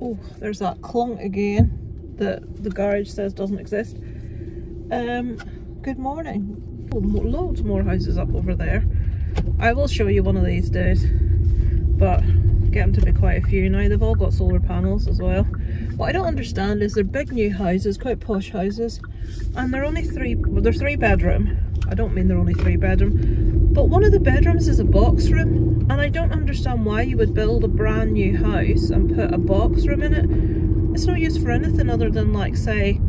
Oh, there's that clunk again that the garage says doesn't exist. Good morning. Oh, loads more houses up over there. I will show you one of these days, but getting to be quite a few now. They've all got solar panels as well. What I don't understand is they're big new houses, quite posh houses, and they're only they're 3 bedroom. I don't mean they're only 3 bedroom, but one of the bedrooms is a box room, and I don't understand why you would build a brand new house and put a box room in it. It's not used for anything other than, like, say,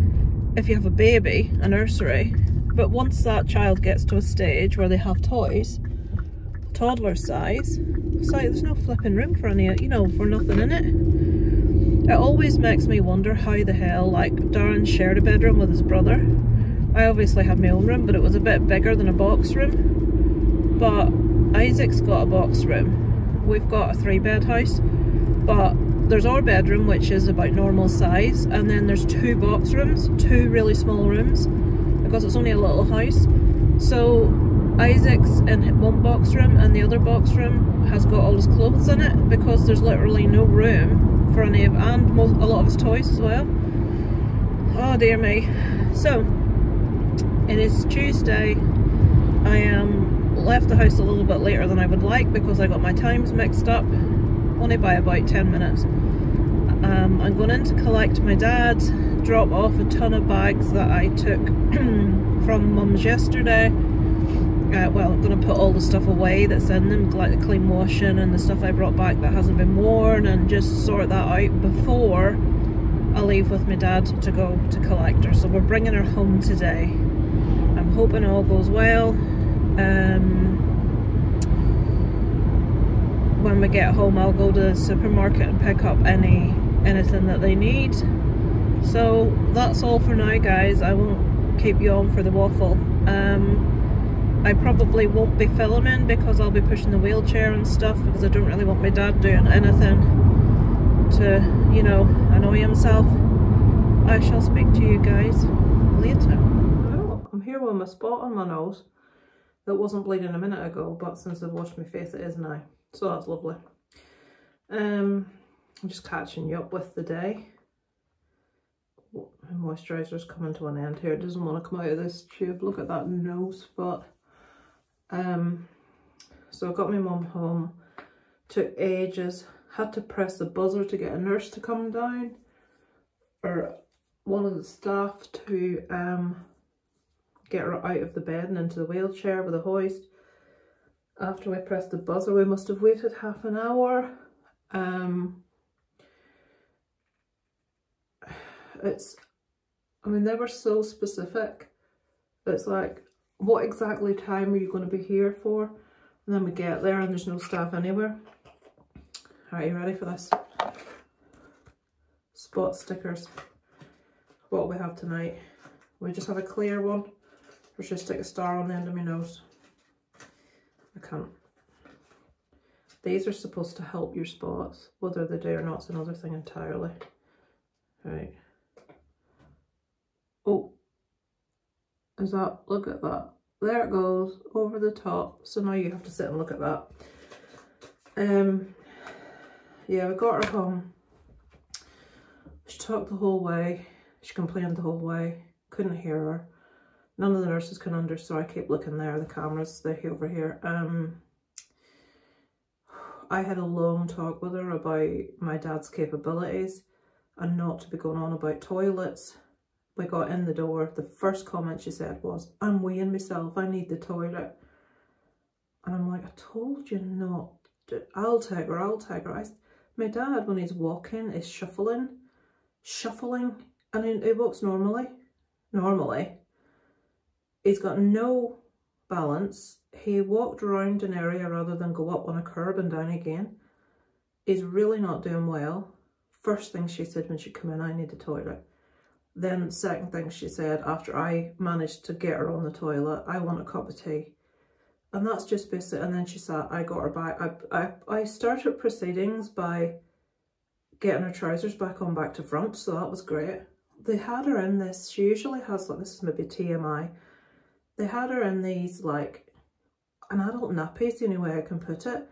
if you have a baby, a nursery. But once that child gets to a stage where they have toys, toddler size, it's like there's no flipping room for any, you know, for nothing in it. It always makes me wonder how the hell, like, Darren shared a bedroom with his brother. I obviously have my own room, but it was a bit bigger than a box room. But Isaac's got a box room. We've got a 3-bed house, but there's our bedroom, which is about normal size, and then there's 2 box rooms, 2 really small rooms, because it's only a little house. So Isaac's in one box room, and the other box room has got all his clothes in it, because there's literally no room for any of, and a lot of his toys as well. Oh dear me. So it is Tuesday. I left the house a little bit later than I would like because I got my times mixed up, only by about 10 minutes. I'm going in to collect my dad, drop off a ton of bags that I took from Mum's yesterday. Well, I'm going to put all the stuff away that's in them, like the clean washing and the stuff I brought back that hasn't been worn, and just sort that out before I leave with my dad to go to collect her. So we're bringing her home today. I'm hoping all goes well. When we get home, I'll go to the supermarket and pick up anything that they need. So that's all for now, guys. I won't keep you on for the waffle. I probably won't be filming because I'll be pushing the wheelchair and stuff, because I don't really want my dad doing anything to, you know, annoy himself. I shall speak to you guys later. Well, I'm here with my spot on my nose that wasn't bleeding a minute ago, but since I've washed my face it is now. So that's lovely. I'm just catching you up with the day. My moisturizer's coming to an end here. It doesn't want to come out of this tube. Look at that nose spot. So I got my mum home. Took ages. Had to press the buzzer to get a nurse to come down, or one of the staff to get her out of the bed and into the wheelchair with a hoist. After we pressed the buzzer, we must have waited half an hour. I mean, they were so specific. It's like, what exactly time are you going to be here for? And then we get there and there's no staff anywhere. Are you ready for this? Spot stickers. What we have tonight. We just have a clear one. Or should I stick a star on the end of my nose? I can't. These are supposed to help your spots. Whether they do or not is another thing entirely. Right. Oh. Is that, look at that. There it goes, over the top. So now you have to sit and look at that. Yeah, we got her home. She talked the whole way. She complained the whole way. Couldn't hear her. None of the nurses can understand, so I keep looking there. The cameras, they're over here. I had a long talk with her about my dad's capabilities and not to be going on about toilets. We got in the door. The first comment she said was, "I'm weighing myself. I need the toilet." And I'm like, I told you not. I'll take her. I'll take her. My dad, when he's walking, is shuffling, and he walks normally. He's got no balance. He walked around an area rather than go up on a curb and down again. He's really not doing well. First thing she said when she came in, I need the toilet. Then second thing she said, after I managed to get her on the toilet, I want a cup of tea. And that's just basic. And then she sat, I got her back. I started proceedings by getting her trousers back on back to front. So that was great. They had her in this, she usually has, like, this is maybe TMI. They had her in these, like, an adult nappies, the only way I can put it.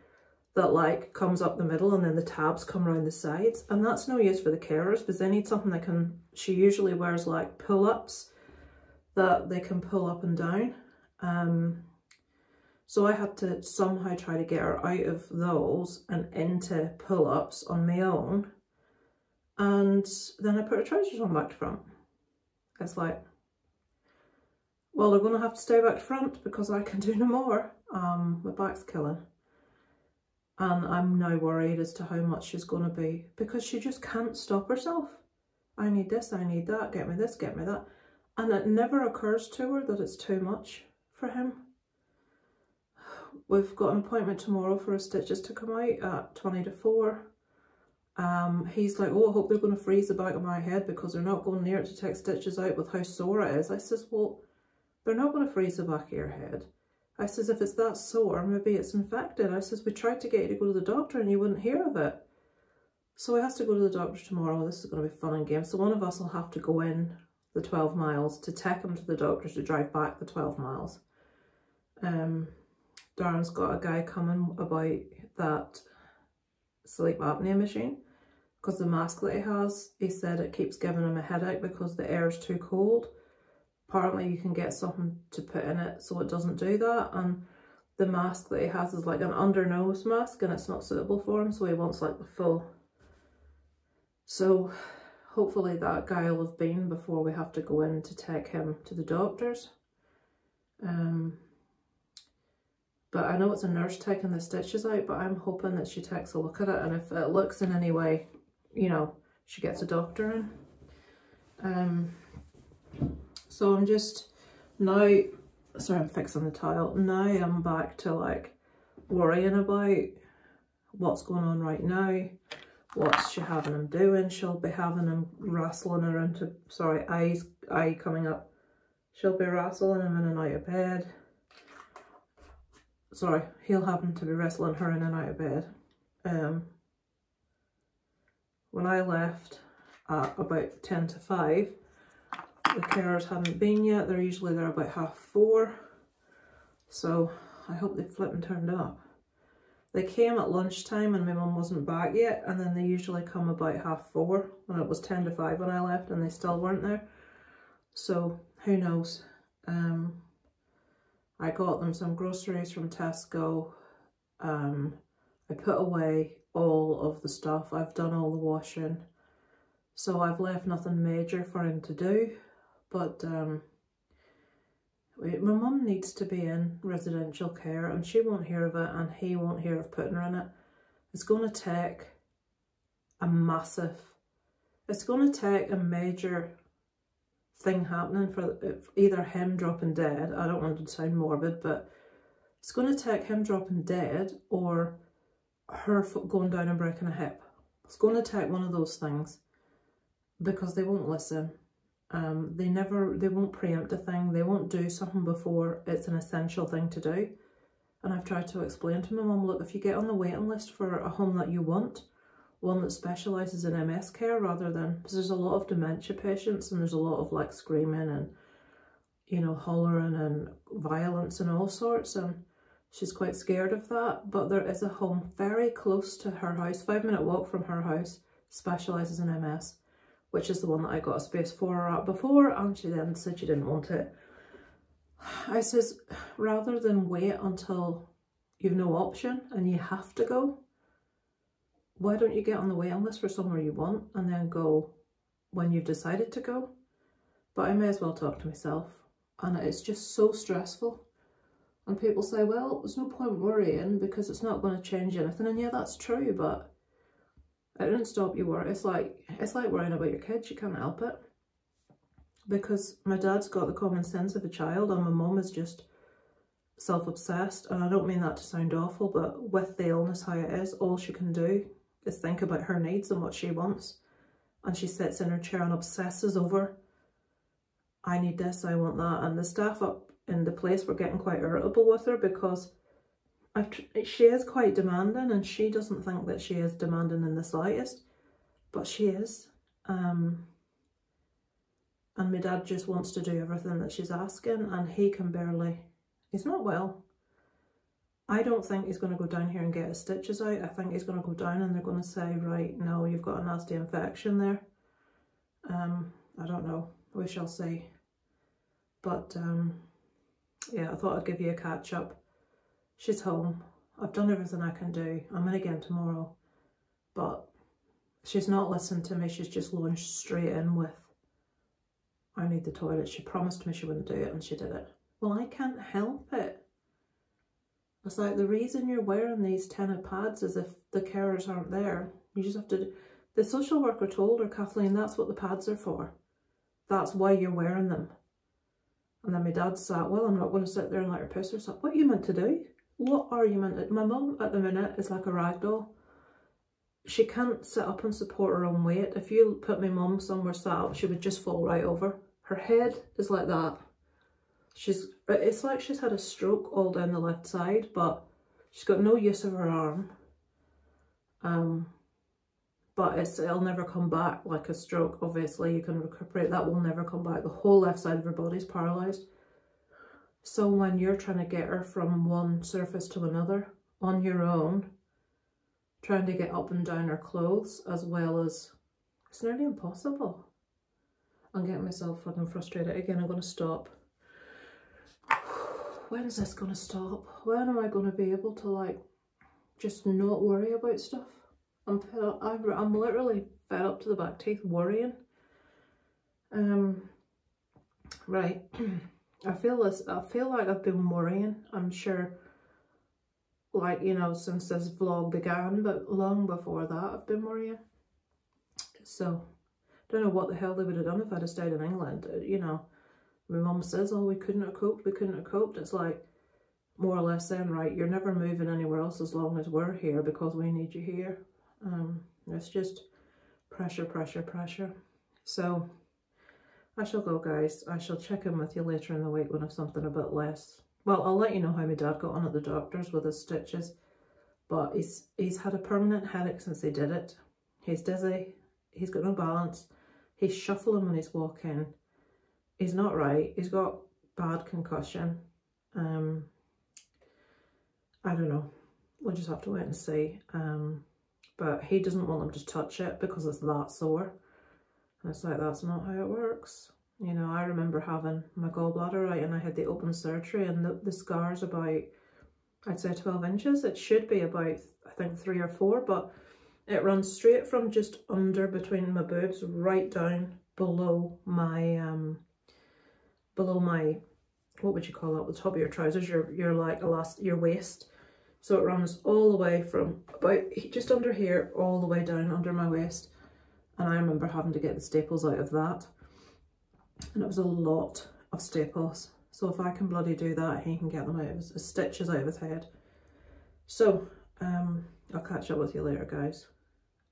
that like comes up the middle and then the tabs come around the sides, and that's no use for the carers because they need something that can, she usually wears like pull-ups that they can pull up and down. So I had to somehow try to get her out of those and into pull-ups on my own, and then I put her trousers on back to front. It's like, well, they're going to have to stay back to front because I can do no more. My back's killing. And I'm now worried as to how much she's going to be because she just can't stop herself. I need this, I need that, get me this, get me that. And it never occurs to her that it's too much for him. We've got an appointment tomorrow for his stitches to come out at 20 to 4. He's like, oh, I hope they're going to freeze the back of my head because they're not going near it to take stitches out with how sore it is. I says, well, they're not going to freeze the back of your head. I says, if it's that sore, maybe it's infected. I says, we tried to get you to go to the doctor and you wouldn't hear of it. So he has to go to the doctor tomorrow. This is going to be fun and games. So one of us will have to go in the 12 miles to take him to the doctor to drive back the 12 miles. Darren's got a guy coming about that sleep apnea machine because the mask that he has, he said it keeps giving him a headache because the air is too cold. Apparently you can get something to put in it so it doesn't do that, and the mask that he has is like an under nose mask and it's not suitable for him, so he wants like the full. So hopefully that guy will have been before we have to go in to take him to the doctors. But I know it's a nurse taking the stitches out, but I'm hoping that she takes a look at it, and if it looks in any way, you know, she gets a doctor in. So I'm just now, sorry, I'm fixing the tile. Now I'm back to like worrying about what's going on right now. What's she having him doing? She'll be having him wrestling her into, sorry, eye coming up. She'll be wrestling him in and out of bed. Sorry, he'll have him to be wrestling her in and out of bed. When I left at about 10 to 5, the carers hadn't been yet. They're usually there about 4:30. So I hope they flipped and turned up. They came at lunchtime and my mum wasn't back yet, and then they usually come about 4:30 when it was 10 to 5 when I left and they still weren't there. So who knows. I got them some groceries from Tesco. I put away all of the stuff. I've done all the washing. So I've left nothing major for him to do. But my mum needs to be in residential care and she won't hear of it and he won't hear of putting her in it. It's going to take a massive, it's going to take a major thing happening for either him dropping dead. I don't want to sound morbid, but it's going to take him dropping dead or her going down and breaking a hip. It's going to take one of those things because they won't listen. They won't preempt a thing. They won't do something before it's an essential thing to do. And I've tried to explain to my mum, look, if you get on the waiting list for a home that you want, one that specialises in MS care rather than, because there's a lot of dementia patients and there's a lot of like screaming and, you know, hollering and violence and all sorts, and she's quite scared of that. But there is a home very close to her house, 5-minute walk from her house, specialises in MS, which is the one that I got a space for her at before, and she then said she didn't want it. I says, rather than wait until you've no option and you have to go, why don't you get on the waiting list for somewhere you want and then go when you've decided to go? But I may as well talk to myself, and it's just so stressful. And people say, well, there's no point worrying because it's not going to change anything. And yeah, that's true, but it didn't stop you worrying. It's like worrying about your kids. You can't help it. Because my dad's got the common sense of a child and my mum is just self-obsessed. And I don't mean that to sound awful, but with the illness how it is, all she can do is think about her needs and what she wants. And she sits in her chair and obsesses over, I need this, I want that. And the staff up in the place were getting quite irritable with her because she is quite demanding, and she doesn't think that she is demanding in the slightest, but she is. And my dad just wants to do everything that she's asking, and he can barely, he's not well. I don't think he's going to go down here and get his stitches out. I think he's going to go down and they're going to say, right, no, you've got a nasty infection there. I don't know. We shall see. But yeah, I thought I'd give you a catch up. She's home. I've done everything I can do. I'm in again tomorrow. But she's not listened to me. She's just launched straight in with, I need the toilet. She promised me she wouldn't do it and she did it. Well, I can't help it. It's like, the reason you're wearing these tennis pads is if the carers aren't there. You just have to... The social worker told her, Kathleen, that's what the pads are for. That's why you're wearing them. And then my dad sat, well, I'm not going to sit there and let her piss herself. What are you meant to do? What are you meant to... My mum at the minute is like a rag doll. She can't sit up and support her own weight. If you put my mum somewhere sat up, she would just fall right over. Her head is like that. It's like she's had a stroke all down the left side, but she's got no use of her arm. But it'll never come back like a stroke. Obviously, you can recuperate. That will never come back. The whole left side of her body's paralysed. So when you're trying to get her from one surface to another on your own, trying to get up and down her clothes as well as... It's nearly impossible. I'm getting myself fucking frustrated again. I'm going to stop. When's this going to stop? When am I going to be able to, like, just not worry about stuff? I'm literally fed up to the back teeth worrying. Right. I feel like I've been worrying, I'm sure, like, you know, since this vlog began, but long before that I've been worrying. So, don't know what the hell they would have done if I'd have stayed in England, you know. My mum says, oh, we couldn't have coped, we couldn't have coped. It's like, more or less saying, right, you're never moving anywhere else as long as we're here because we need you here. It's just pressure, pressure, pressure. So, I shall go, guys. I shall check in with you later in the week when I've something a bit less. Well, I'll let you know how my dad got on at the doctor's with his stitches. But he's had a permanent headache since he did it. He's dizzy. He's got no balance. He's shuffling when he's walking. He's not right. He's got bad concussion. I don't know. We'll just have to wait and see. But he doesn't want them to touch it because it's that sore. And it's like, that's not how it works. You know, I remember having my gallbladder out and I had the open surgery and the scar's about, I'd say 12 inches. It should be about, I think 3 or 4, but it runs straight from just under between my boobs right down below my, what would you call it, the top of your trousers, your like your waist. So it runs all the way from about just under here, all the way down under my waist. And I remember having to get the staples out of that. And it was a lot of staples. So if I can bloody do that, he can get them out of his stitches out of his head. So, I'll catch up with you later, guys.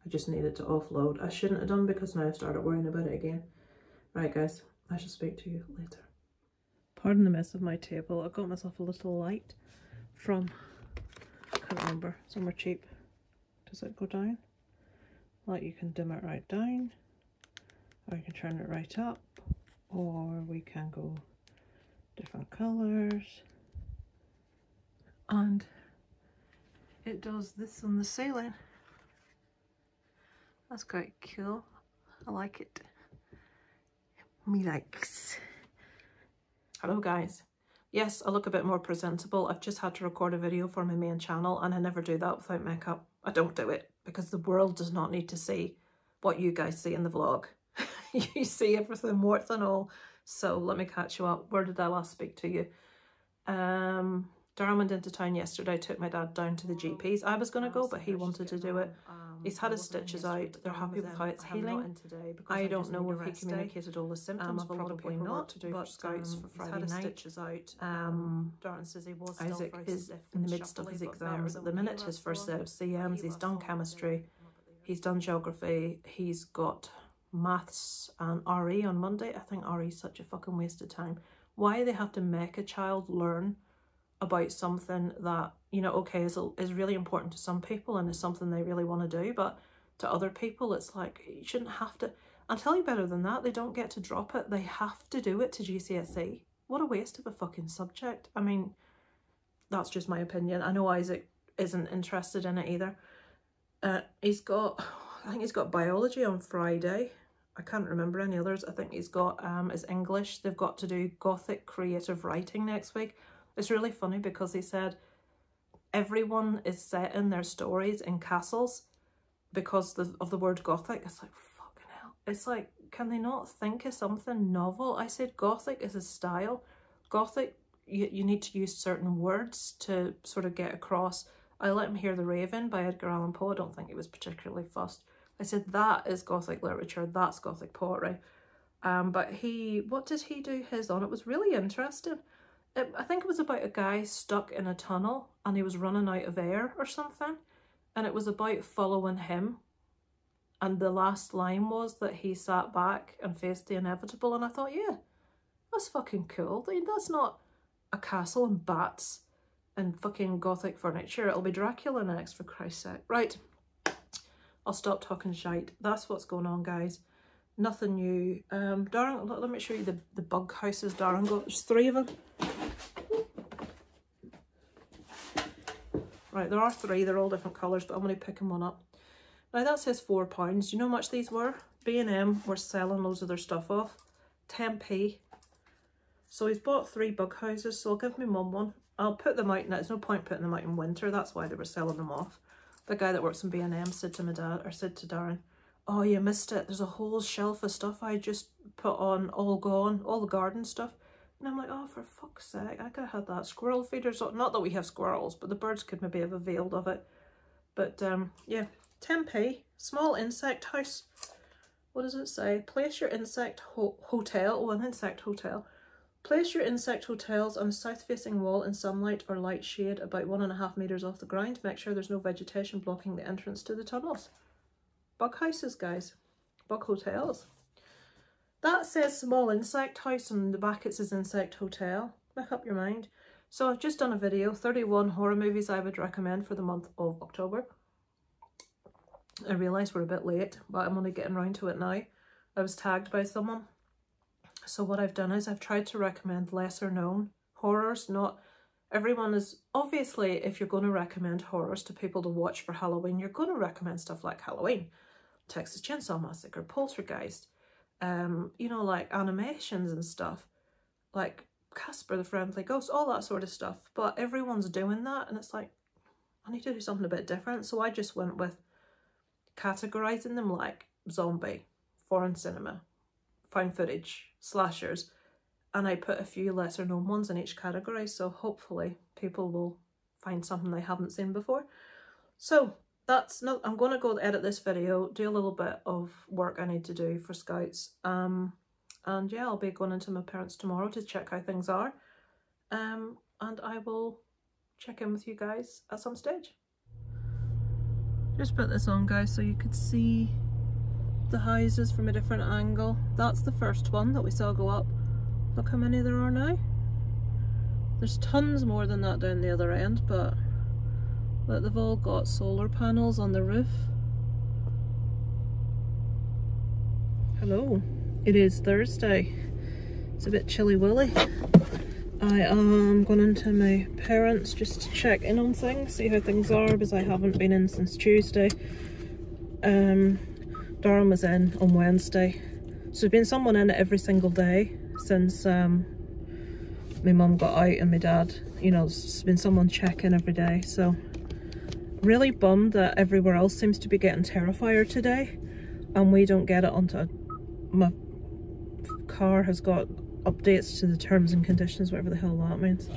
I just needed to offload. I shouldn't have done because now I've started worrying about it again. Right, guys, I shall speak to you later. Pardon the mess of my table. I got myself a little light from, I can't remember, somewhere cheap. Does it go down? Like, you can dim it right down, or you can turn it right up, or we can go different colours. And it does this on the ceiling. That's quite cool. I like it. Me likes. Hello, guys. Yes, I look a bit more presentable. I've just had to record a video for my main channel and I never do that without makeup. I don't do it because the world does not need to see what you guys see in the vlog. You see everything, warts and all. So let me catch you up. Where did I last speak to you? Darren went into town yesterday, took my dad down to the GP's. I was going to go, but he wanted to do it. He's had his stitches out. They're happy with how it's healing. I don't know if he communicated all the symptoms. Probably not, to do for Scouts for Friday night. Darren says he was Isaac is in the midst of his exams at the minute, his first set of CMs. He's done chemistry, he's done geography, he's got maths and RE on Monday. I think RE is such a fucking waste of time. Why they have to make a child learn about something that, you know, okay, is really important to some people and is something they really want to do, but to other people it's like, you shouldn't have to. I'll tell you better than that, they don't get to drop it, they have to do it to GCSE. What a waste of a fucking subject. I mean, that's just my opinion. I know Isaac isn't interested in it either. He's got, I think he's got biology on Friday. I can't remember any others. I think he's got his English. They've got to do Gothic creative writing next week. It's really funny because he said everyone is setting their stories in castles because of the word Gothic. It's like, fucking hell. It's like, can they not think of something novel? I said Gothic is a style. Gothic, you need to use certain words to sort of get across. I Let Him Hear the Raven by Edgar Allan Poe. I don't think he was particularly fussed. I said that is Gothic literature, that's Gothic poetry. But what did he do his on? It was really interesting. I think it was about a guy stuck in a tunnel and he was running out of air or something. And it was about following him. And the last line was that he sat back and faced the inevitable. And I thought, yeah, that's fucking cool. That's not a castle and bats and fucking Gothic furniture. It'll be Dracula next, for Christ's sake. Right, I'll stop talking shite. That's what's going on, guys. Nothing new. Darren, let me show you the bug houses Darren got. There's 3 of them. Right, there are 3. They're all different colours, but I'm only picking one up. Now that says £4. Do you know how much these were? B&M were selling loads of their stuff off. 10p. So he's bought 3 bug houses, so I'll give my mum one. I'll put them out now. There's no point putting them out in winter. That's why they were selling them off. The guy that works in B&M said to my dad, or said to Darren, oh, you missed it. There's a whole shelf of stuff I just put on, all gone, all the garden stuff. And I'm like, oh, for fuck's sake, I could have had that. Squirrel feeders. Not that we have squirrels, but the birds could maybe have availed of it. But yeah, 10p. Small insect house. What does it say? Place your insect hotel. Oh, an insect hotel. Place your insect hotels on a south-facing wall in sunlight or light shade about 1.5 metres off the ground. Make sure there's no vegetation blocking the entrance to the tunnels. Bug houses, guys. Bug hotels. That says small insect house and the back it says insect hotel. Make up your mind. So I've just done a video, 31 horror movies I would recommend for the month of October. I realise we're a bit late, but I'm only getting round to it now. I was tagged by someone. So what I've done is I've tried to recommend lesser known horrors. Not everyone is, obviously if you're going to recommend horrors to people to watch for Halloween, you're going to recommend stuff like Halloween, Texas Chainsaw Massacre, Poltergeist, you know, like animations and stuff, like Casper the Friendly Ghost, all that sort of stuff. But everyone's doing that and it's like, I need to do something a bit different. So I just went with categorising them like zombie, foreign cinema, found footage, slashers, and I put a few lesser known ones in each category, so hopefully people will find something they haven't seen before. So that's not, I'm going to go edit this video, do a little bit of work I need to do for Scouts, and yeah, I'll be going into my parents tomorrow to check how things are, and I will check in with you guys at some stage. Just put this on, guys, so you could see the houses from a different angle. That's the first one that we saw go up. Look how many there are now. There's tons more than that down the other end, but look, they've all got solar panels on the roof. Hello, it is Thursday. It's a bit chilly willy. I am going into my parents just to check in on things, see how things are, because I haven't been in since Tuesday. Darren was in on Wednesday, so there's been someone in every single day since my mum got out, and my dad, you know, there's been someone checking every day. So really bummed that everywhere else seems to be getting Terrifier today and we don't get it onto my car. Has got updates to the terms and conditions, whatever the hell that means.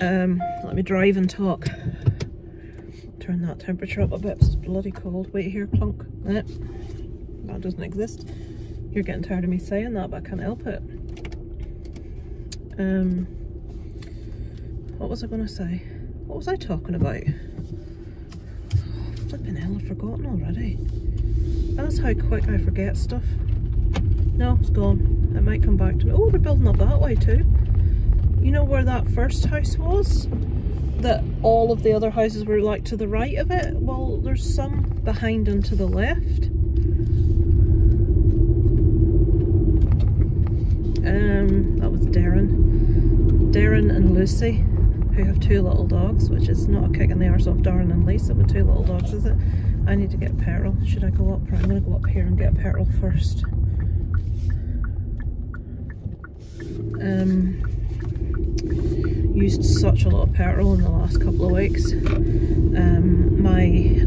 Let me drive and talk. Turn that temperature up a bit, it's bloody cold. Wait here, clunk. That doesn't exist. You're getting tired of me saying that, but I can't help it. What was I going to say? What was I talking about? Oh, flipping hell, I've forgotten already. That's how quick I forget stuff. No, it's gone. It might come back to me. Oh, they're building up that way too. You know where that first house was? That all of the other houses were like to the right of it? Well, there's some behind and to the left. That was Darren and Lucy. who have 2 little dogs, which is not a kick in the arse off Darren and Lisa with 2 little dogs, is it? I need to get Pearl. Should I go up? I'm going to go up here and get Pearl first. Used such a lot of petrol in the last couple of weeks.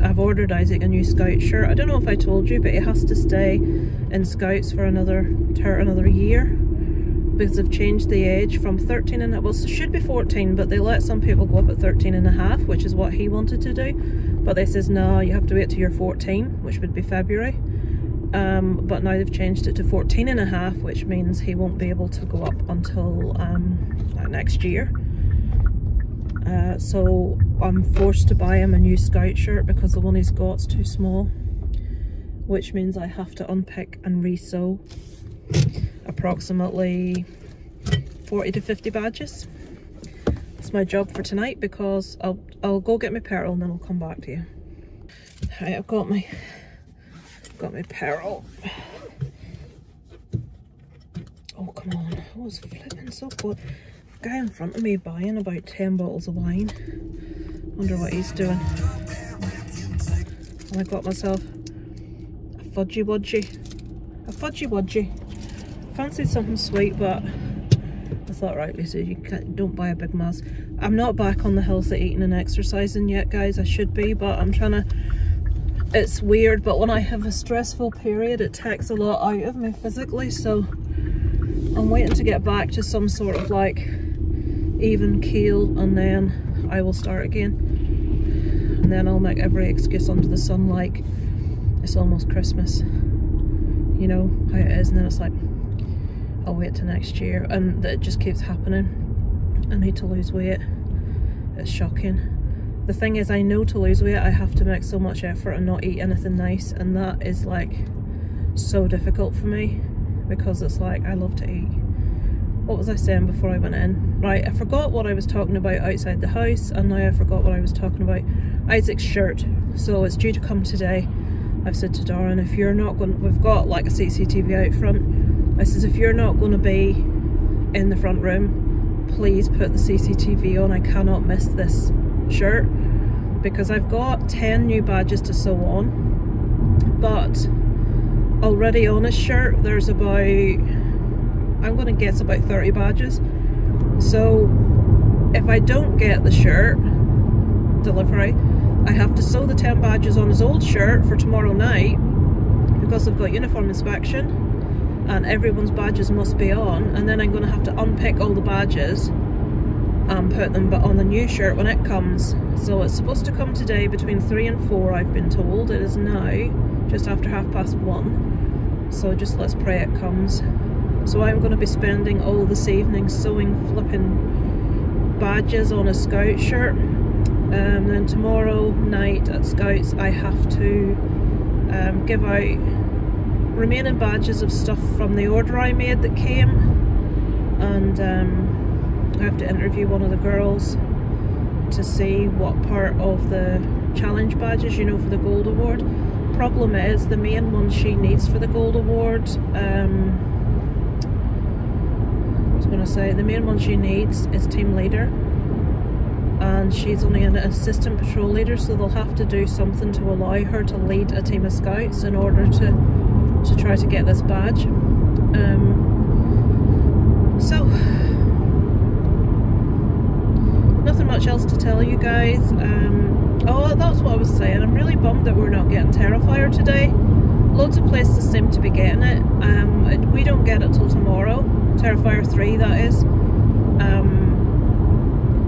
I've ordered Isaac a new Scout shirt. I don't know if I told you, but he has to stay in Scouts for another year, because they've changed the age from 13 and well, it should be 14, but they let some people go up at 13 and a half, which is what he wanted to do, but they says no, you have to wait till you're 14, which would be February. But now they've changed it to 14 and a half, which means he won't be able to go up until next year. So I'm forced to buy him a new Scout shirt because the one he's got's too small, which means I have to unpick and re-sew approximately 40 to 50 badges. That's my job for tonight, because I'll go get my Pearl and then I'll come back to you. Right, I've got my Pearl. Oh come on, I was flipping so cold. Guy in front of me buying about 10 bottles of wine. Wonder what he's doing. And I got myself a fudgy wudgy. A fudgy wudgy. Fancied something sweet, but I thought, right, Lisa, you don't buy a big mass. I'm not back on the healthy eating and exercising yet, guys. I should be, but I'm trying to. It's weird, but when I have a stressful period, it takes a lot out of me physically, so I'm waiting to get back to some sort of like even keel, and then I will start again. And then I'll make every excuse under the sun, like it's almost Christmas, you know how it is, and then it's like I'll wait till next year, and it just keeps happening. I need to lose weight. It's shocking. The thing is, I know to lose weight I have to make so much effort and not eat anything nice, and that is like so difficult for me, because it's like I love to eat. What was I saying before I went in? Right, I forgot what I was talking about outside the house, and now I forgot what I was talking about. Isaac's shirt. So it's due to come today. I've said to Darren, if you're not going, we've got like a CCTV out front. I says, if you're not going to be in the front room, please put the CCTV on. I cannot miss this shirt, because I've got 10 new badges to sew on, but already on his shirt there's about, I'm going to guess about 30 badges. So if I don't get the shirt delivery, I have to sew the 10 badges on his old shirt for tomorrow night, because I've got uniform inspection and everyone's badges must be on, and then I'm going to have to unpick all the badges and put them on the new shirt when it comes. So it's supposed to come today between 3 and 4, I've been told. It is now just after 1:30, so just let's pray it comes. So I'm going to be spending all this evening sewing flipping badges on a Scout shirt. Then tomorrow night at Scouts I have to give out remaining badges of stuff from the order I made that came, and I have to interview one of the girls to see what part of the challenge badges, you know, for the gold award. Problem is, the main one she needs for the gold award, the main one she needs is team leader, and she's only an assistant patrol leader, so they'll have to do something to allow her to lead a team of scouts in order to try to get this badge. So nothing much else to tell you guys. Oh, that's what I was saying. I'm really bummed that we're not getting Terrifier today. Loads of places seem to be getting it. We don't get it till tomorrow. Terrifier 3, that is.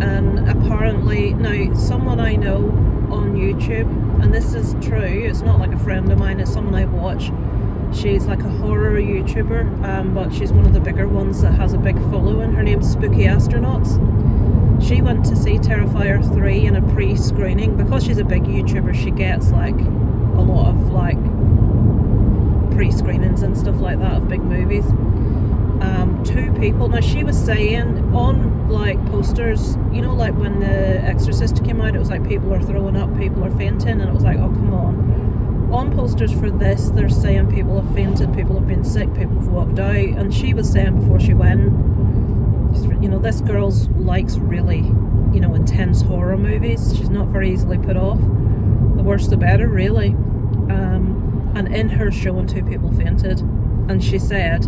And apparently, now someone I know on YouTube, and this is true, it's not like a friend of mine, it's someone I watch. She's like a horror YouTuber, but she's one of the bigger ones that has a big following. Her name's Spooky Astronauts. She went to see Terrifier 3 in a pre-screening. Because she's a big YouTuber, she gets like a lot of like pre-screenings and stuff like that of big movies. 2 people, now she was saying on like posters, you know, like when The Exorcist came out, it was like people are throwing up, people are fainting, and it was like, oh come on. On posters for this, they're saying people have fainted, people have been sick, people have walked out, and she was saying before she went, You know, this girl likes really, you know, intense horror movies. She's not very easily put off. The worse the better, really. And in her showing, 2 people fainted. And she said,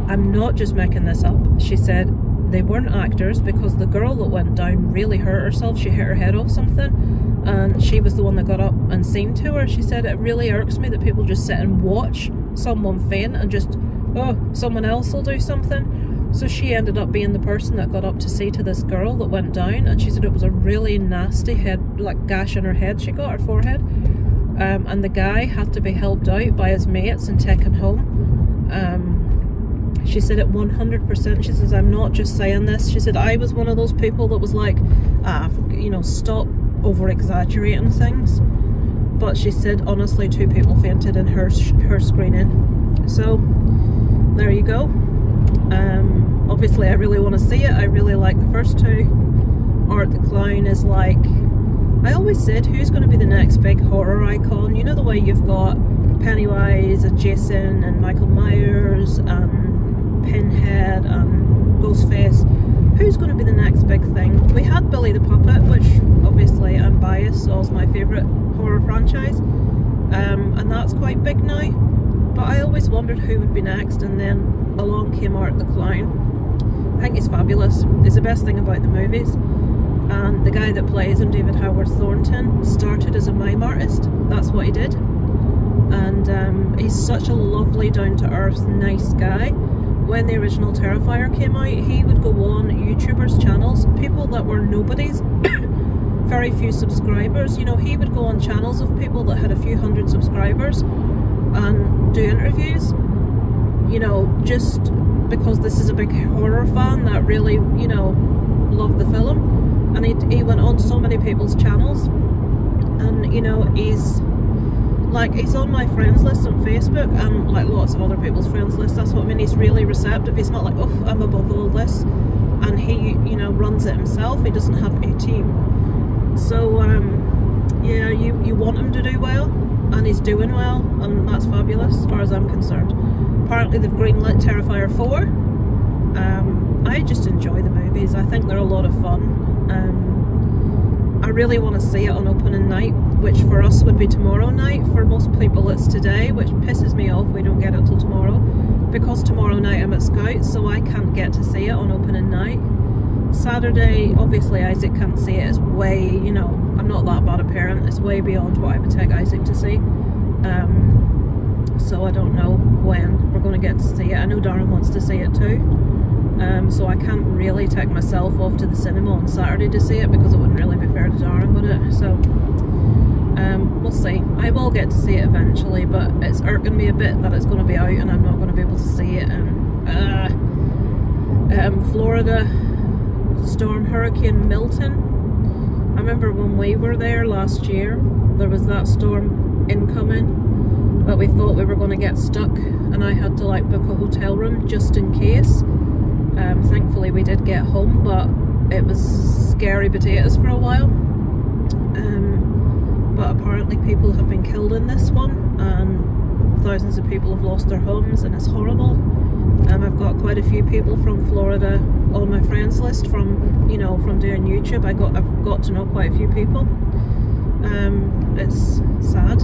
I'm not just making this up. She said they weren't actors, because the girl that went down really hurt herself. She hit her head off something, and she was the one that got up and seen to her. She said, it really irks me that people just sit and watch someone faint and just, oh, someone else will do something. So she ended up being the person that got up to see to this girl that went down, and she said it was a really nasty head, like gash in her head she got, her forehead. And the guy had to be helped out by his mates and taken home. She said it 100%. She says, I'm not just saying this. She said, I was one of those people that was like, you know, stop over exaggerating things. But she said, honestly, 2 people fainted in her screening. So there you go. Obviously I really want to see it. I really like the first 2. Art the Clown is like, I always said, who's going to be the next big horror icon? You know, the way you've got Pennywise and Jason and Michael Myers and Pinhead and Ghostface. Who's going to be the next big thing? We had Billy the Puppet, which obviously I'm biased, so is my favourite horror franchise, and that's quite big now. But I always wondered who would be next, and then along came Art the Clown. I think he's fabulous. It's the best thing about the movies. And the guy that plays him, David Howard Thornton, started as a mime artist. That's what he did. And he's such a lovely, down-to-earth, nice guy. When the original Terrifier came out, he would go on YouTubers' channels, people that were nobodies, very few subscribers. You know, he would go on channels of people that had a few hundred subscribers and do interviews. You know, just because this is a big horror fan that really, you know, loved the film. And he went on so many people's channels, and you know, he's on my friends list on Facebook, and like lots of other people's friends list. That's what I mean. He's really receptive. He's not like, oh, I'm above all this, and he, you know, runs it himself. He doesn't have a team. So yeah, you want him to do well, and he's doing well, and that's fabulous as far as I'm concerned. Apparently they've greenlit Terrifier 4. I just enjoy the movies. I think they're a lot of fun. I really want to see it on opening night, which for us would be tomorrow night. For most people it's today, which pisses me off. We don't get it till tomorrow, because tomorrow night I'm at Scouts, so I can't get to see it on opening night. Saturday, obviously Isaac can't see it. It's way, you know, I'm not that bad a parent. It's way beyond what I would take Isaac to see. So I don't know when we're going to get to see it. I know Darren wants to see it too. So I can't really take myself off to the cinema on Saturday to see it, because it wouldn't really be fair to Darren, would it? So we'll see. I will get to see it eventually, but it's irking me a bit that it's going to be out and I'm not going to be able to see it. Florida storm Hurricane Milton. I remember when we were there last year, there was that storm incoming, but we thought we were going to get stuck, and I had to like book a hotel room just in case. Thankfully we did get home, but it was scary potatoes for a while. But apparently people have been killed in this one, and thousands of people have lost their homes, and it's horrible. I've got quite a few people from Florida on my friends list from, you know, from doing YouTube. I've got to know quite a few people. It's sad.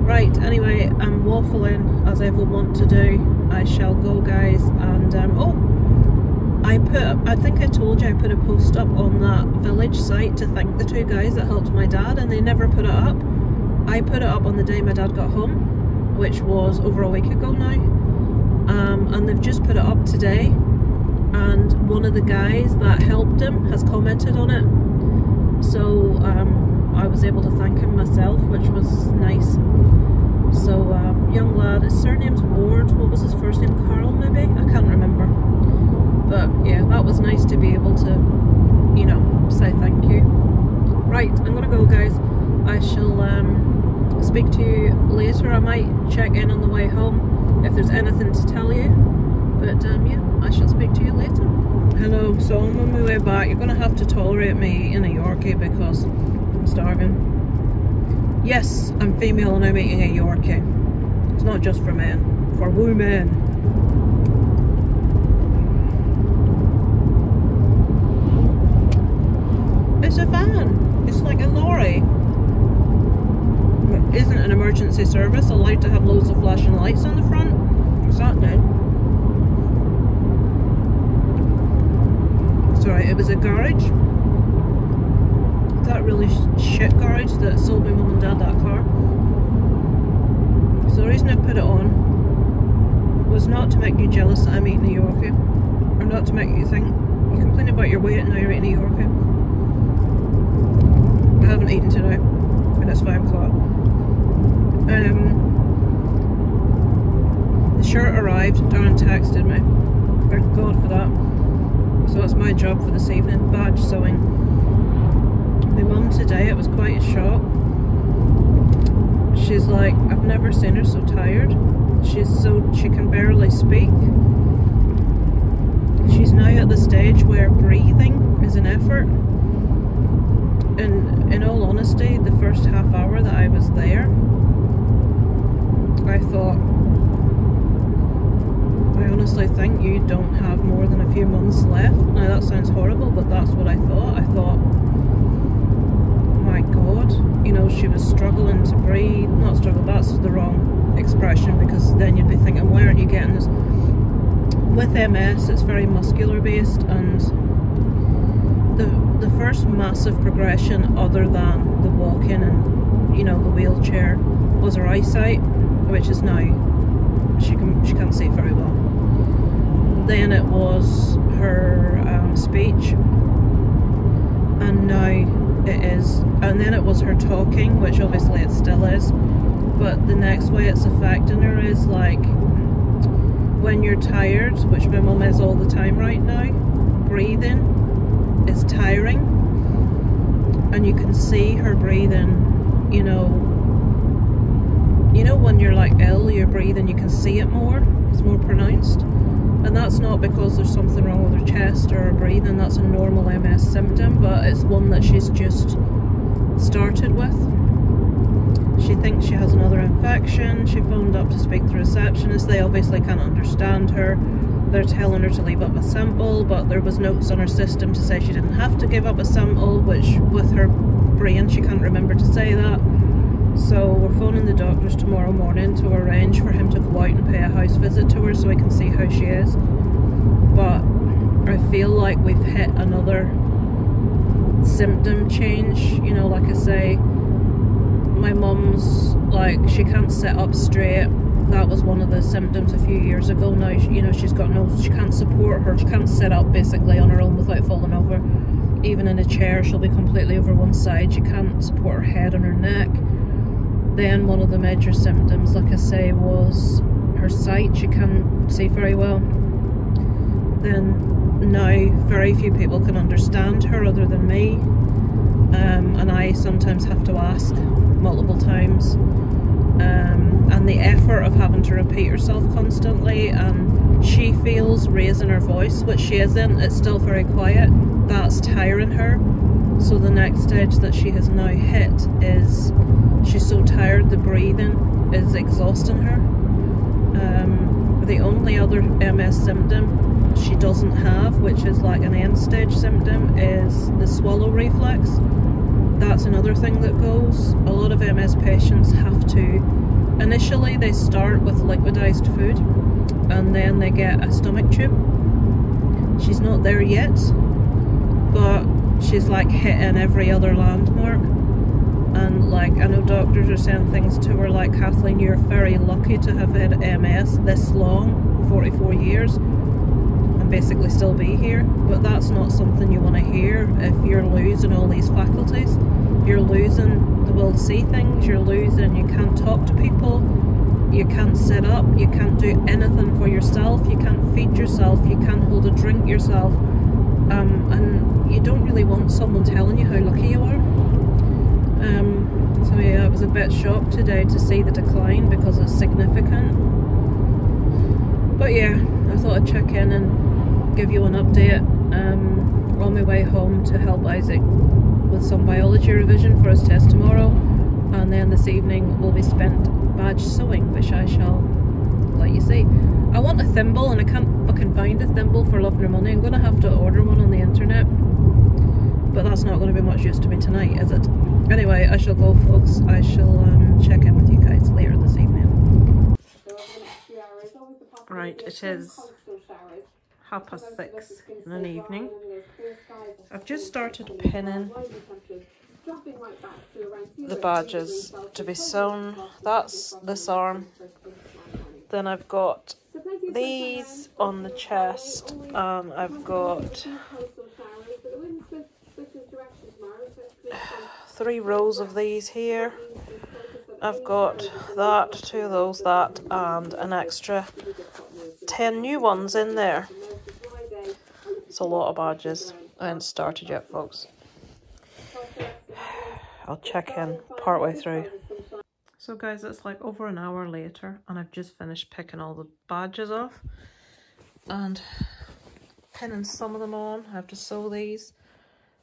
Right, anyway, I'm waffling as I will want to do. I shall go, guys, and oh, I think I told you I put a post up on that village site to thank the 2 guys that helped my dad, and they never put it up. I put it up on the day my dad got home, which was over a week ago now, and they've just put it up today, and one of the guys that helped him has commented on it, so I was able to thank him myself, which was nice. So young lad, his surname's Ward. What was his first name? Carl, maybe? I can't remember. But yeah, that was nice to be able to, you know, say thank you. Right, I'm gonna go, guys. I shall speak to you later. I might check in on the way home if there's anything to tell you. But yeah, I shall speak to you later. Hello, so I'm on my way back. You're gonna have to tolerate me in a Yorkie because I'm starving. Yes, I'm female and I'm eating a Yorkie. It's not just for men. for women. It's a van. It's like a lorry. It isn't an emergency service allowed to have loads of flashing lights on the front? What's that then? Sorry, it was a garage. That really shit garage that sold my mum and dad that car. So the reason I put it on was not to make you jealous that I'm eating a Yorkie, or not to make you think you complain about your weight and now you're eating a Yorkie. I haven't eaten today, and it's 5 o'clock. The shirt arrived. Darren texted me. Thank God for that. So that's my job for this evening, badge sewing. My mum today, it was quite a shock. She's like, I've never seen her so tired. She can barely speak. She's now at the stage where breathing is an effort. And in all honesty, the first half hour that I was there, I thought, I honestly think you don't have more than a few months left. Now that sounds horrible, but that's what I thought. I thought, my God, you know, she was struggling to breathe. Not struggle, that's the wrong expression, because then you'd be thinking, why aren't you getting this? With MS, it's very muscular based, and the first massive progression, other than the walking and, you know, the wheelchair, was her eyesight, which is now, she can't see very well. Then it was her speech, and now it is, and then it was her talking, which obviously it still is, but the next way it's affecting her is like, when you're tired, which my mum is all the time right now, breathing is tiring, and you can see her breathing, you know when you're like ill, you're breathing, you can see it more, it's more pronounced, and that's not because there's something wrong with her chest or her breathing, that's a normal MS symptom, but it's one that she's just started with. She thinks she has another infection. She phoned up to speak to the receptionist. They obviously can't understand her. They're telling her to leave up a sample, but there was notes on her system to say she didn't have to give up a sample, which with her brain she can't remember to say that. So we're phoning the doctors tomorrow morning to arrange for him to go out and pay a house visit to her so we can see how she is. But I feel like we've hit another symptom change, you know, like I say, my mum's like, she can't sit up straight. That was one of the symptoms a few years ago. Now, you know, she's got no, she can't support her, she can't sit up basically on her own without falling over. Even in a chair, she'll be completely over one side. She can't support her head on her neck. Then one of the major symptoms, like I say, was her sight. She can't see very well. Then now very few people can understand her other than me, and I sometimes have to ask multiple times, and the effort of having to repeat herself constantly, and she feels raising her voice, which she isn't, it's still very quiet. That's tiring her. So the next stage that she has now hit is she's so tired, the breathing is exhausting her. The only other MS symptom she doesn't have, which is like an end stage symptom, is the swallow reflex. That's another thing that goes. A lot of MS patients have to, initially they start with liquidized food and then they get a stomach tube. She's not there yet, but she's like hitting every other landmark. And like, I know doctors are saying things to her like, Kathleen, you're very lucky to have had MS this long, 44 years, and basically still be here. But that's not something you want to hear if you're losing all these faculties. You're losing the will to see things, you're losing, you can't talk to people, you can't sit up, you can't do anything for yourself, you can't feed yourself, you can't hold a drink yourself, and you don't really want someone telling you how lucky you are. So yeah, I was a bit shocked today to see the decline because it's significant. But yeah, I thought I'd check in and give you an update on my way home to help Isaac with some biology revision for his test tomorrow, and then this evening will be spent badge sewing, which I shall let you see. I want a thimble and I can't fucking find a thimble for love nor money. I'm gonna have to order one on the internet, but that's not going to be much use to me tonight, is it? Anyway, I shall go, folks. I shall check in with you guys later this evening. Right, it is 6:30 in the evening. I've just started pinning the badges to be sewn. That's this arm. Then I've got these on the chest, and I've got 3 rows of these here. I've got that, 2 of those, that, and an extra 10 new ones in there. It's a lot of badges. I haven't started yet, folks. I'll check in partway through. So guys, it's like over an hour later and I've just finished picking all the badges off and pinning some of them on. I have to sew these.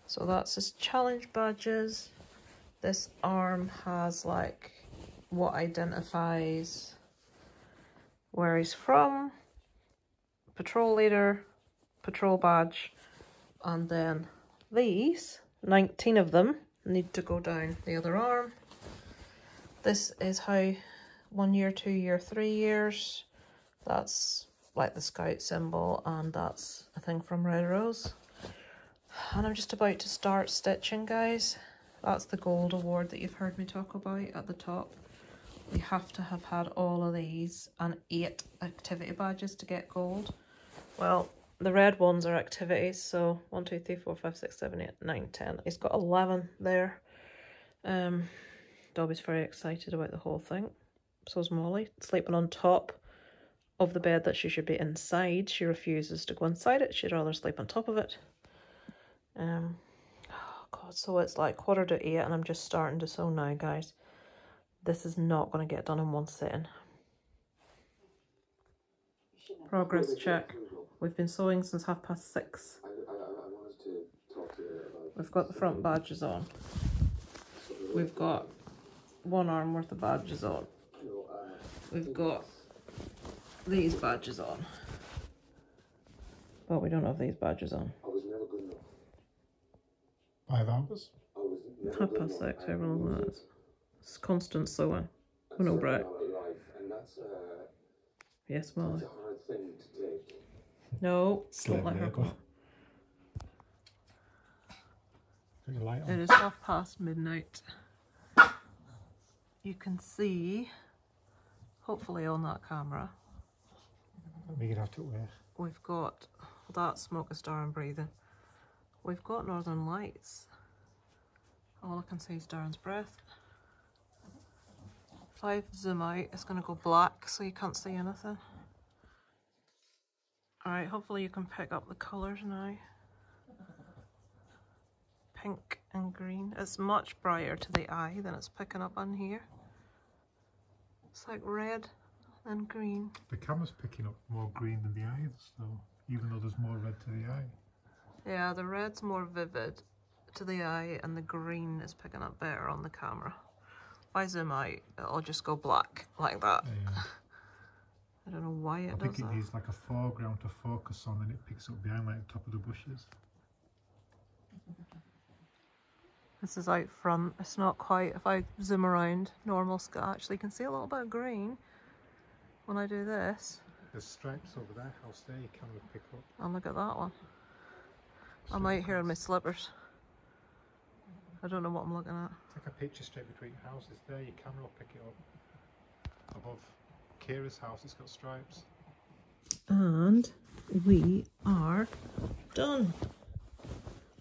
So that's his challenge badges. This arm has like what identifies where he's from, patrol leader, patrol badge, and then these, 19 of them, need to go down the other arm. This is how 1 year, 2 year, 3 years. That's like the scout symbol, and that's a thing from Red Rose. And I'm just about to start stitching, guys. That's the gold award that you've heard me talk about at the top. We have to have had all of these and 8 activity badges to get gold. Well, the red ones are activities, so 1, 2, 3, 4, 5, 6, 7, 8, 9, 10. He's got 11 there. Dobby's very excited about the whole thing. So's Molly, sleeping on top of the bed that she should be inside. She refuses to go inside it. She'd rather sleep on top of it. Oh God, so it's like 7:45 and I'm just starting to sew now, guys. This is not going to get done in one sitting. Progress check. We've been sewing since 6:30. We've got the front badges on. We've got 1 arm worth of badges on. We've got these badges on. But we don't have these badges on. 5 hours? 6:30, however long that is. It's constant sewing. With no break. Yes, Molly. No, don't let her go. It is midnight. You can see, hopefully on that camera, we've got that smoke is Darren breathing. We've got northern lights. All I can see is Darren's breath. If I zoom out, it's going to go black so you can't see anything. Alright, hopefully you can pick up the colours now. Pink and green. It's much brighter to the eye than it's picking up on here. It's like red and green. The camera's picking up more green than the eyes, so even though there's more red to the eye. Yeah, the red's more vivid to the eye and the green is picking up better on the camera. If I zoom out, it'll just go black like that. Yeah. I don't know why it does that. I think it needs like a foreground to focus on and it picks up behind like the top of the bushes. This is out front. It's not quite, if I zoom around, normal sky, actually you can see a little bit of green when I do this. There's stripes over there, house there, you can pick up. And look at that one. I'm out here in my slippers. I don't know what I'm looking at. Take a picture straight between houses there, your camera will pick it up. Above Kira's house, it's got stripes. And we are done.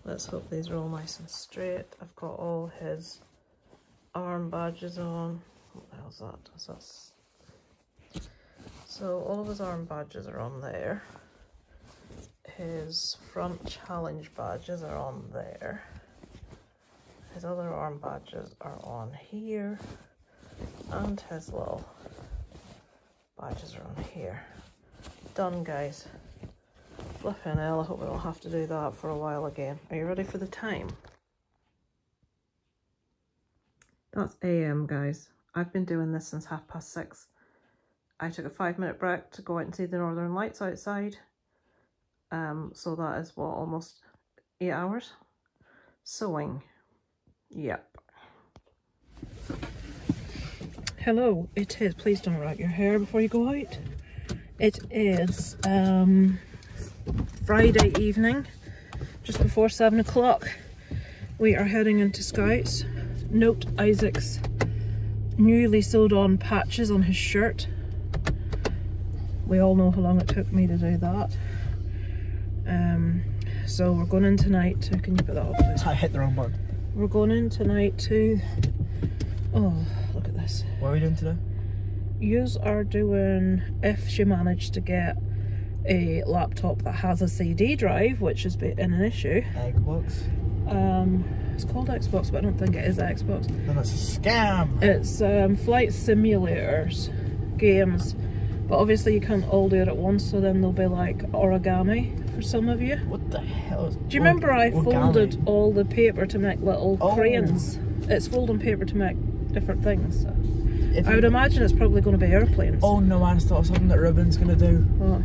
Let's hope these are all nice and straight. I've got all his arm badges on. What the hell's that? Is that... So all of his arm badges are on there. His front challenge badges are on there. His other arm badges are on here. And his little badges are on here. Done, guys. Flipping hell, I hope we don't have to do that for a while again. Are you ready for the time? That's AM, guys. I've been doing this since 6:30. I took a 5-minute break to go out and see the Northern Lights outside. So that is what, almost 8 hours? Sewing. Yep. Hello, it is, please don't wrap your hair before you go out. It is Friday evening, just before 7 o'clock. We are heading into Scouts. Note Isaac's newly sewed on patches on his shirt. We all know how long it took me to do that. So we're going in tonight to, can you put that off please? I hit the wrong button. We're going in tonight to, oh look at this. What are we doing today? Yous are doing, if she managed to get a laptop that has a CD drive, which has been an issue. Xbox. It's called Xbox, but I don't think it is Xbox. Then it's a scam. It's flight simulators, games, but obviously you can't all do it at once, so then they'll be like origami for some of you. What the hell is... Do you remember I folded all the paper to make little Oh. cranes? It's folding paper to make different things. So. If I would imagine it's probably going to be airplanes. Oh no, I just thought of something that Ruben's gonna do. What?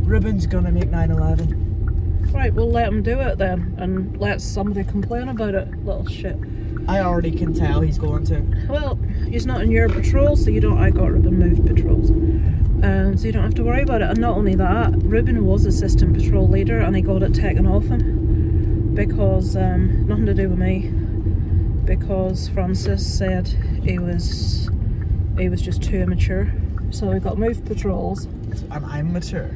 Ruben's gonna make 9/11. Right, we'll let him do it then, and let somebody complain about it, little shit. I already can tell he's going to. Well, he's not in your patrol, so you don't. I got Ruben moved patrols, so you don't have to worry about it. And not only that, Ruben was assistant patrol leader, and he got it taken off him because nothing to do with me. Because Francis said he was just too immature, so he got moved patrols. And I'm mature.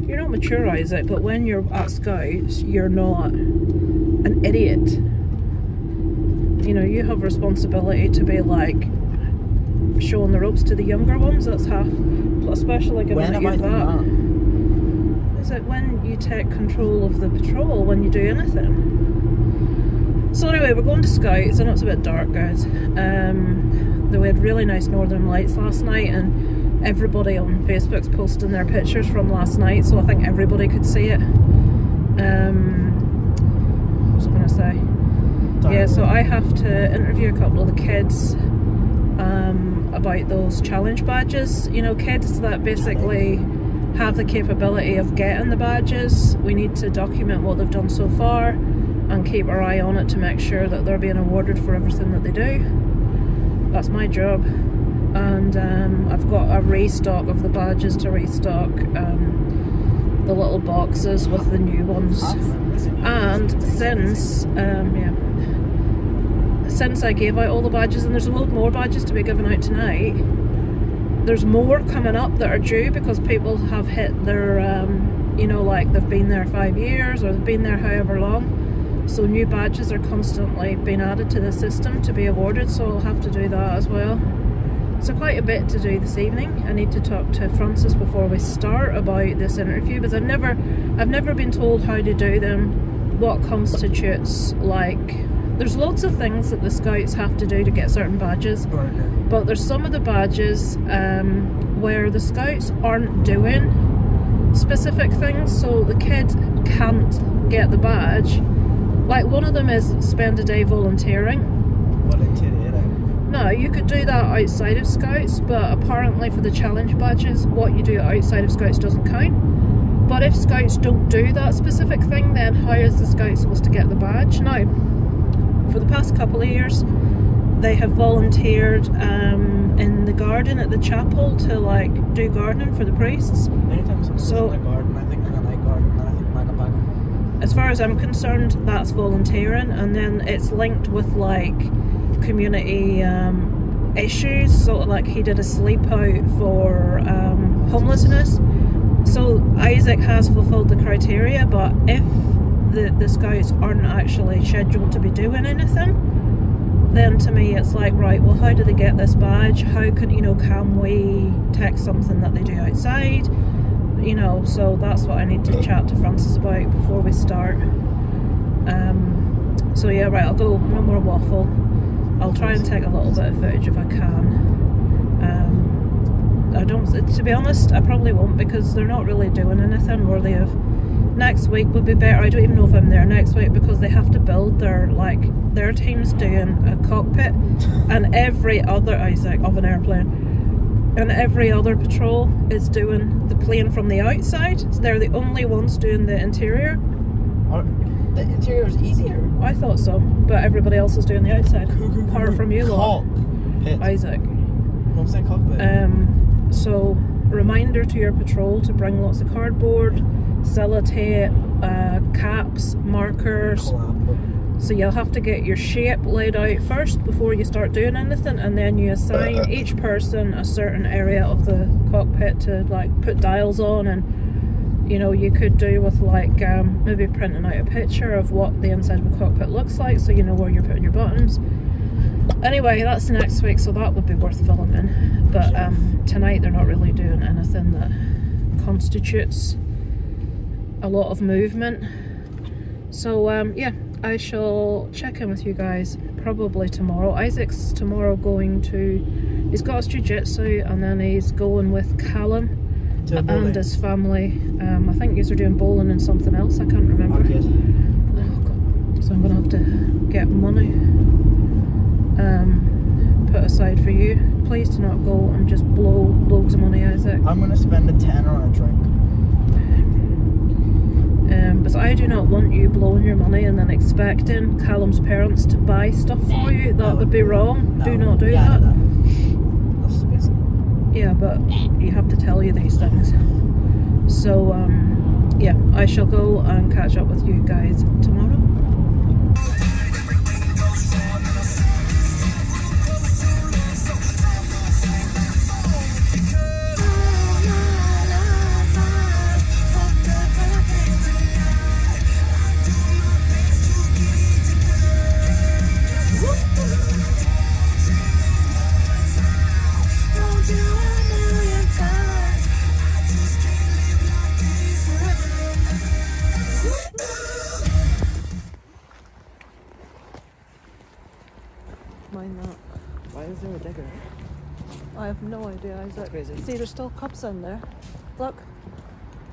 You're not mature, Isaac, but when you're at Scouts, you're not an idiot. You know, you have responsibility to be like showing the ropes to the younger ones. That's half, especially given that you've that. Is it when you take control of the patrol, when you do anything? So anyway, we're going to Scouts. I know it's a bit dark, guys. We had really nice Northern Lights last night, and everybody on Facebook's posting their pictures from last night, so I think everybody could see it. What was I going to say? Yeah, so I have to interview a couple of the kids about those challenge badges. You know, kids that basically have the capability of getting the badges. We need to document what they've done so far and keep our eye on it to make sure that they're being awarded for everything that they do. That's my job. And I've got a restock of the badges to restock the little boxes with the new ones. And since I gave out all the badges, and there's a load more badges to be given out tonight, there's more coming up that are due because people have hit their, you know, like they've been there 5 years or they've been there however long. So new badges are constantly being added to the system to be awarded, so I'll have to do that as well. So quite a bit to do this evening. I need to talk to Francis before we start about this interview, because I've never been told how to do them, what constitutes, like, there's lots of things that the Scouts have to do to get certain badges, but there's some of the badges where the Scouts aren't doing specific things, so the kid can't get the badge. Like one of them is spend a day volunteering. Volunteering? No, you could do that outside of Scouts, but apparently for the challenge badges, what you do outside of Scouts doesn't count. But if Scouts don't do that specific thing, then how is the Scout supposed to get the badge? Now, for the past couple of years, they have volunteered in the garden at the chapel to like do gardening for the priests. Many times I'm in the garden, I think I'm a night garden, and I think I'm a bag. As far as I'm concerned, that's volunteering, and then it's linked with like community issues. So like he did a sleep out for homelessness. So Isaac has fulfilled the criteria, but if the Scouts aren't actually scheduled to be doing anything, then to me it's like, right, well, how do they get this badge? How can, you know, can we take something that they do outside? You know, so that's what I need to chat to Francis about before we start. So yeah, right, I'll go, no more waffle. I'll try and take a little bit of footage if I can. I don't, to be honest, I probably won't, because they're not really doing anything worthy of. Next week would be better. I don't even know if I'm there next week, because they have to build their, like, their team's doing a cockpit and every other, Isaac, of an airplane, and every other patrol is doing the plane from the outside. So they're the only ones doing the interior. The interior is easier. I thought so, but everybody else is doing the outside, apart from you lot, Isaac. No, I'm saying cockpit. So reminder to your patrol to bring lots of cardboard, sellotape, caps, markers. So you'll have to get your shape laid out first before you start doing anything, and then you assign each person a certain area of the cockpit to like put dials on, and you know, you could do with like maybe printing out a picture of what the inside of a cockpit looks like, so you know where you're putting your buttons. Anyway, that's next week, so that would be worth filming. But tonight they're not really doing anything that constitutes a lot of movement. So yeah, I shall check in with you guys probably tomorrow. Isaac's tomorrow going to, he's got his jiu-jitsu, and then he's going with Callum and his family. I think these are doing bowling and something else, I can't remember. Oh God. So I'm gonna have to get money put aside for you. Please do not go and just blow loads of money, Isaac. I'm gonna spend a tenner on a drink. But I do not want you blowing your money and then expecting Callum's parents to buy stuff for you. That would be wrong. No. Do not do that. That's basic. Yeah, but you have to tell you these things. So yeah, I shall go and catch up with you guys tomorrow. Mind that. Why is there a digger? I have no idea, Isaac. That's crazy. See, there's still cups in there. Look.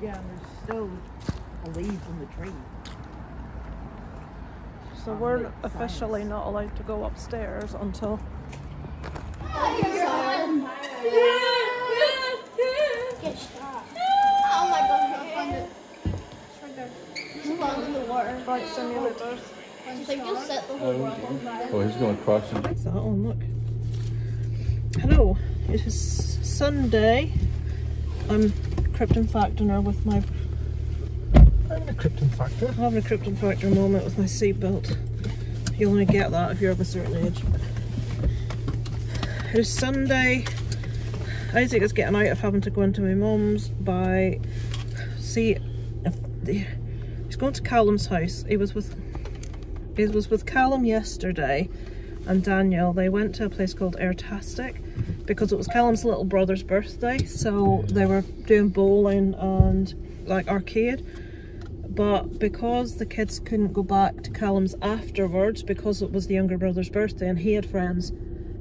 Yeah, and there's still a leaf on the tree. So we're officially not allowed to go upstairs until... Get shot. Oh my god, I found it. It's right there. It's falling in the water. Flight simulators. They just set the whole world on fire. Oh, he's going to cross him. What's that on? Look. Hello. It is Sunday. I'm Krypton factoring her with my... I'm a Krypton factor. I'm having a Krypton factor moment with my seatbelt. You only get that if you're of a certain age. It is Sunday. Isaac is getting out of having to go into my mum's by... See, he's going to Callum's house. He was with Callum yesterday and Daniel. They went to a place called Airtastic because it was Callum's little brother's birthday, so they were doing bowling and like arcade. But because the kids couldn't go back to Callum's afterwards because it was the younger brother's birthday and he had friends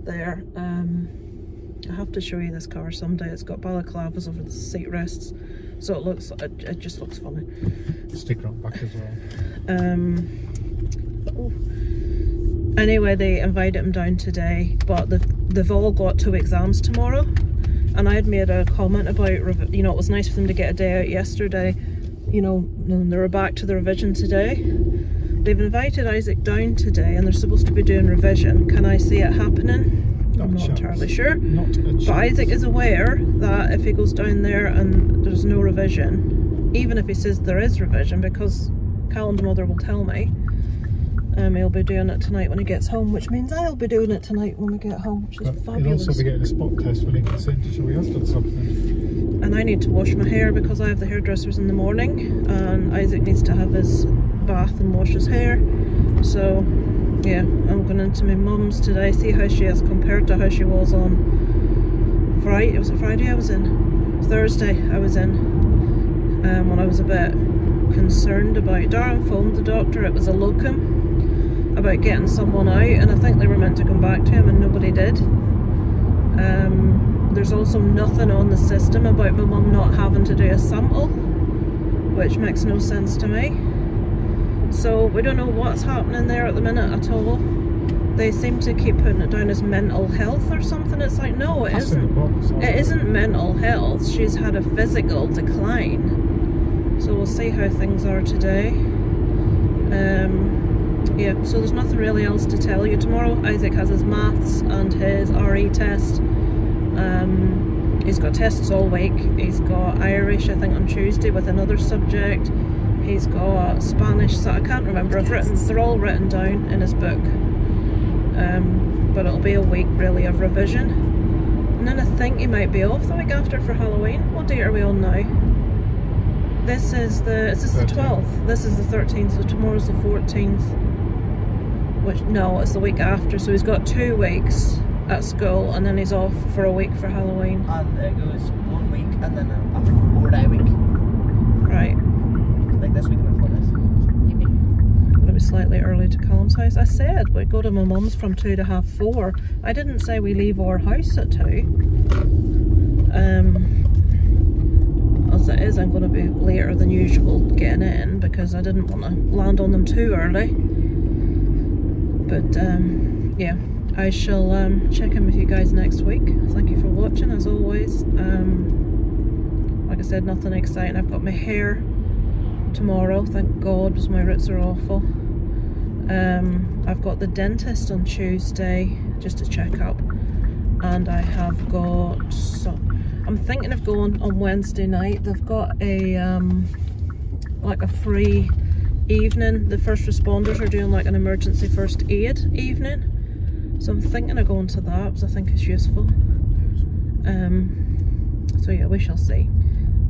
there, I have to show you this car someday. It's got balaclavas over the seat rests, so it just looks funny. Sticker on back as well. Anyway, they invited him down today, but they've all got 2 exams tomorrow, and I had made a comment about, you know, it was nice for them to get a day out yesterday, you know, and they were back to the revision today. They've invited Isaac down today and they're supposed to be doing revision. Can I see it happening? I'm not entirely sure. But Isaac is aware that if he goes down there and there's no revision, even if he says there is revision, because Callum's mother will tell me, he'll be doing it tonight when he gets home, which means I'll be doing it tonight when we get home, which is fabulous. He'll also be getting a spot test when he gets in to show he has done something. And I need to wash my hair because I have the hairdressers in the morning, and Isaac needs to have his bath and wash his hair. So yeah, I'm going into my mum's today, see how she is compared to how she was on Friday. Was it Friday I was in? Thursday I was in, when I was a bit concerned about... Darren phoned the doctor, it was a locum, about getting someone out, and I think they were meant to come back to him and nobody did. There's also nothing on the system about my mum not having to do a sample, which makes no sense to me. So we don't know what's happening there at the minute at all. they seem to keep putting it down as mental health or something. It's like, no, it That's in the book, isn't. It isn't mental health. She's had a physical decline. So we'll see how things are today. Yeah, so there's nothing really else to tell you. Tomorrow Isaac has his maths and his RE test. He's got tests all week. He's got Irish, I think, on Tuesday with another subject. He's got Spanish, so I can't remember. They're all written down in his book. But it'll be a week really of revision. And then I think he might be off the week after for Halloween. What date are we on now? This is the 12th. This is the 13th, so tomorrow's the 14th. Which, no, it's the week after, so he's got 2 weeks at school and then he's off for a week for Halloween. And it goes 1 week and then a 4-day week. Right. Like this week and then 4 days. Gonna be slightly early to Callum's house. I said we go to my mum's from 2 to half 4. I didn't say we leave our house at 2. As it is, I'm gonna be later than usual getting in because I didn't want to land on them too early. But yeah, I shall check in with you guys next week. Thank you for watching as always. Like I said, nothing exciting. I've got my hair tomorrow, thank God, because my roots are awful. I've got the dentist on Tuesday just to check up, and I have got I'm thinking of going on Wednesday night. They've got a like a free evening. The first responders are doing like an emergency first aid evening, so I'm thinking of going to that because I think it's useful. So yeah, we shall see.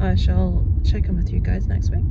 I shall check in with you guys next week.